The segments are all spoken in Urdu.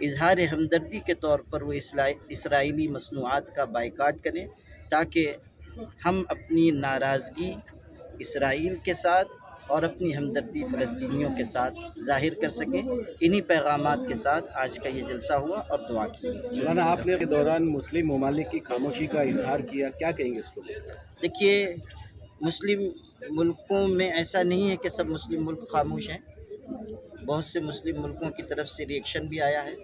اظہار ہمدردی کے طور پر وہ اسرائیلی مصنوعات کا بائیکاٹ کریں، تاکہ ہم اپنی ناراضگی اسرائیل کے ساتھ اور اپنی ہمدردی فلسطینیوں کے ساتھ ظاہر کر سکیں۔ انہی پیغامات کے ساتھ آج کا یہ جلسہ ہوا اور دعا کی گئی۔ مولانا، آپ نے کے دوران مسلم ممالک کی خاموشی کا اظہار کیا، کیا کہیں گے اس کو لے کر؟ دیکھیے، مسلم ملکوں میں ایسا نہیں ہے کہ سب مسلم ملک خاموش ہیں۔ بہت سے مسلم ملکوں کی طرف سے ریئیکشن بھی آیا ہے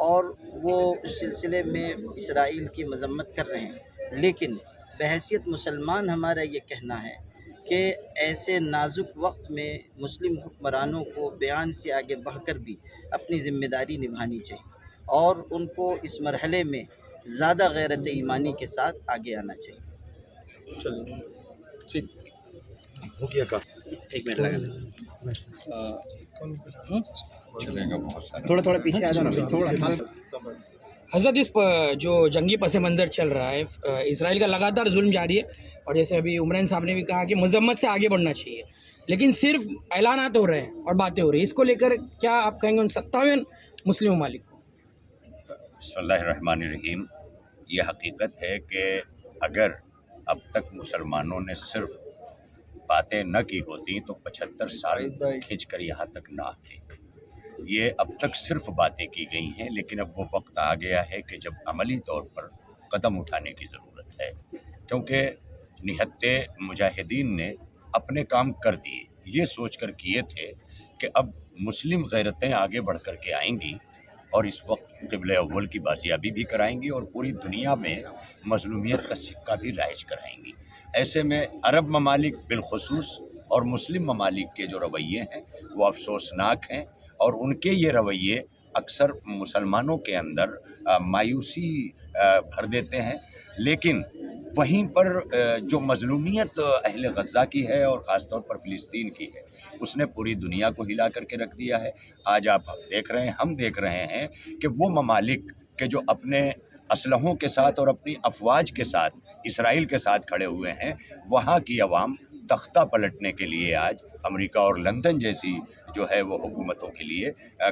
اور وہ اس سلسلے میں اسرائیل کی مذمت کر رہے ہیں، لیکن بحیثیت مسلمان ہمارا یہ کہنا ہے کہ ایسے نازک وقت میں مسلم حکمرانوں کو بیان سے آگے بڑھ کر بھی اپنی ذمہ داری نبھانی چاہیے اور ان کو اس مرحلے میں زیادہ غیرت ایمانی کے ساتھ آگے آنا چاہیے۔ ایک منٹ لگا تھوڑا پیچھے آ جانا تھوڑا۔ حضرت، اس جو جنگی پس منظر چل رہا ہے، اسرائیل کا لگاتار ظلم جاری ہے، اور جیسے ابھی عمران صاحب نے بھی کہا کہ مذمت سے آگے بڑھنا چاہیے، لیکن صرف اعلانات ہو رہے ہیں اور باتیں ہو رہی ہیں، اس کو لے کر کیا آپ کہیں گے ان 57 مسلم ممالک کو؟ بسم اللہ الرحمن الرحیم۔ یہ حقیقت ہے کہ اگر اب تک مسلمانوں نے صرف باتیں نہ کی ہوتی تو 75 سال کھنچ کر یہاں تک نہ آتے۔ یہ اب تک صرف باتیں کی گئی ہیں، لیکن اب وہ وقت آ گیا ہے کہ جب عملی طور پر قدم اٹھانے کی ضرورت ہے، کیونکہ نہتے مجاہدین نے اپنے کام کر دیے، یہ سوچ کر کیے تھے کہ اب مسلم غیرتیں آگے بڑھ کر کے آئیں گی اور اس وقت قبلہ اول کی بازیابی بھی کرائیں گی اور پوری دنیا میں مظلومیت کا سکہ بھی رائج کرائیں گی۔ ایسے میں عرب ممالک بالخصوص اور مسلم ممالک کے جو رویے ہیں وہ افسوسناک ہیں، اور ان کے یہ رویے اکثر مسلمانوں کے اندر مایوسی بھر دیتے ہیں۔ لیکن وہیں پر جو مظلومیت اہل غزہ کی ہے اور خاص طور پر فلسطین کی ہے، اس نے پوری دنیا کو ہلا کر کے رکھ دیا ہے۔ آج آپ دیکھ رہے ہیں، ہم دیکھ رہے ہیں کہ وہ ممالک کہ جو اپنے اسلحوں کے ساتھ اور اپنی افواج کے ساتھ اسرائیل کے ساتھ کھڑے ہوئے ہیں، وہاں کی عوام تختہ پلٹنے کے لیے آج امریکہ اور لندن جیسی جو ہے وہ حکومتوں کے لیے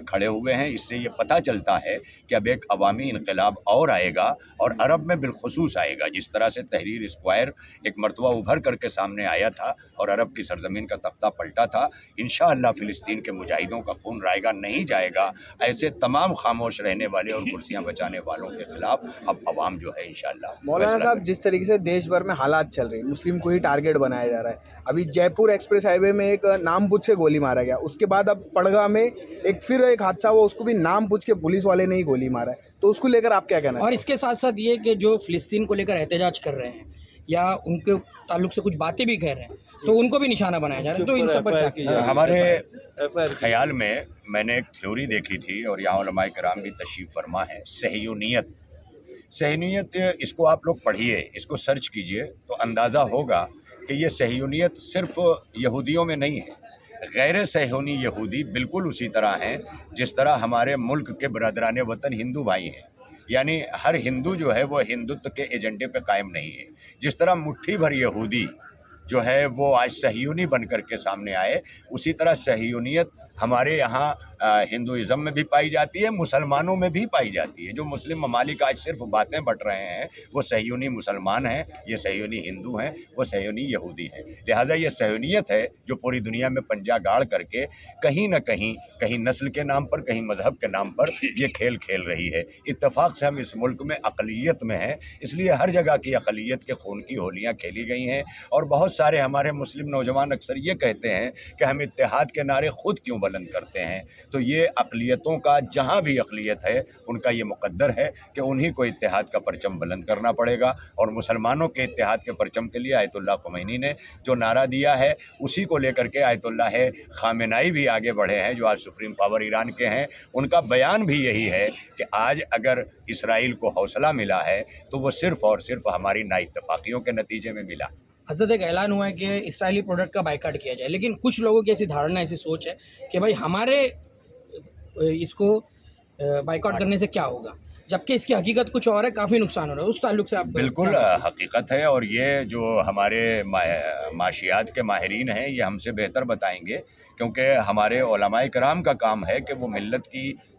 کھڑے ہوئے ہیں۔ اس سے یہ پتہ چلتا ہے کہ اب ایک عوامی انقلاب اور آئے گا، اور عرب میں بالخصوص آئے گا۔ جس طرح سے تحریر اسکوائر ایک مرتبہ ابھر کر کے سامنے آیا تھا اور عرب کی سرزمین کا تختہ پلٹا تھا، انشاءاللہ فلسطین کے مجاہدوں کا خون رائے گا نہیں جائے گا۔ ایسے تمام خاموش رہنے والے اور کرسیاں بچانے والوں کے خلاف اب عوام جو ہے انشاءاللہ مولانا صاحب، جس طریقے سے دیش بھر میں حالات چل رہے ہیں، مسلم کو ہی ٹارگیٹ بنایا جا رہا ہے۔ ابھی جے پور ایکسپریس ہائی وے میں ایک نام پوچھ سے گولی مارا گیا، اس کے بعد اب پڑگا میں پھر ایک حادثہ ہوا، اس کو بھی نام پوچھ کے پولیس والے نے ہی گولی مارا ہے، تو اس کو لے کر آپ کیا کہنا ہے؟ اور اس کے ساتھ ساتھ یہ کہ جو فلسطین کو لے کر احتجاج کر رہے ہیں یا ان کے تعلق سے کچھ باتیں بھی کہہ رہے ہیں، تو ان کو بھی نشانہ بنایا جا رہا ہے، تو ان سب پر کیا؟ ہمارے خیال میں نے ایک تھیوری دیکھی تھی اور یہاں علماء کرام بھی تشریف فرما ہے، صہیونیت اس کو آپ لوگ پڑھیے، اس کو سرچ کیجئے تو اندازہ ہوگا کہ یہ صہیونیت صرف یہودیوں میں نہیں ہے۔ غیر صہیونی یہودی بالکل اسی طرح ہیں جس طرح ہمارے ملک کے برادران وطن ہندو بھائی ہیں، یعنی ہر ہندو جو ہے وہ ہندوتو کے ایجنڈے پہ قائم نہیں ہے۔ جس طرح مٹھی بھر یہودی جو ہے وہ آج صہیونی بن کر کے سامنے آئے، اسی طرح صہیونیت ہمارے یہاں ہندوازم میں بھی پائی جاتی ہے، مسلمانوں میں بھی پائی جاتی ہے۔ جو مسلم ممالک آج صرف باتیں بٹ رہے ہیں وہ صہیونی مسلمان ہیں، یہ صہیونی ہندو ہیں، وہ صہیونی یہودی ہیں۔ لہٰذا یہ صہیونیت ہے جو پوری دنیا میں پنجہ گاڑ کر کے کہیں نہ کہیں نسل کے نام پر، کہیں مذہب کے نام پر یہ کھیل رہی ہے۔ اتفاق سے ہم اس ملک میں اقلیت میں ہیں، اس لیے ہر جگہ کی اقلیت کے خون کی ہولیاں کھیلی گئی ہیں، اور بہت سارے ہمارے مسلم نوجوان اکثر یہ کہتے ہیں کہ ہم اتحاد کے نعرے خود کیوں بلند کرتے ہیں۔ تو یہ اقلیتوں کا، جہاں بھی اقلیت ہے ان کا یہ مقدر ہے کہ انہی کو اتحاد کا پرچم بلند کرنا پڑے گا، اور مسلمانوں کے اتحاد کے پرچم کے لیے آیت اللہ خمینی نے جو نعرہ دیا ہے اسی کو لے کر کے آیت اللہ خامنائی بھی آگے بڑھے ہیں، جو آج سپریم پاور ایران کے ہیں۔ ان کا بیان بھی یہی ہے کہ آج اگر اسرائیل کو حوصلہ ملا ہے تو وہ صرف اور صرف ہماری نا اتفاقیوں کے نتیجے میں ملا۔ حضرت، ایک اعلان ہوا ہے کہ اسرائیلی پروڈکٹ کا بائیکاٹ کیا جائے، لیکن کچھ لوگوں کی ایسی دھارنا، ایسی سوچ ہے کہ بھائی ہمارے اس کو بائیکاٹ کرنے سے کیا ہوگا، جبکہ اس کی حقیقت کچھ اور ہے، کافی نقصان ہو رہا ہے۔ اس تعلق سے آپ بالکل حقیقت ہے، اور یہ جو ہمارے معاشیات کے ماہرین ہیں یہ ہم سے بہتر بتائیں گے، کیونکہ ہمارے علماء کرام کا کام ہے کہ وہ ملت کی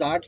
60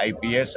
IPS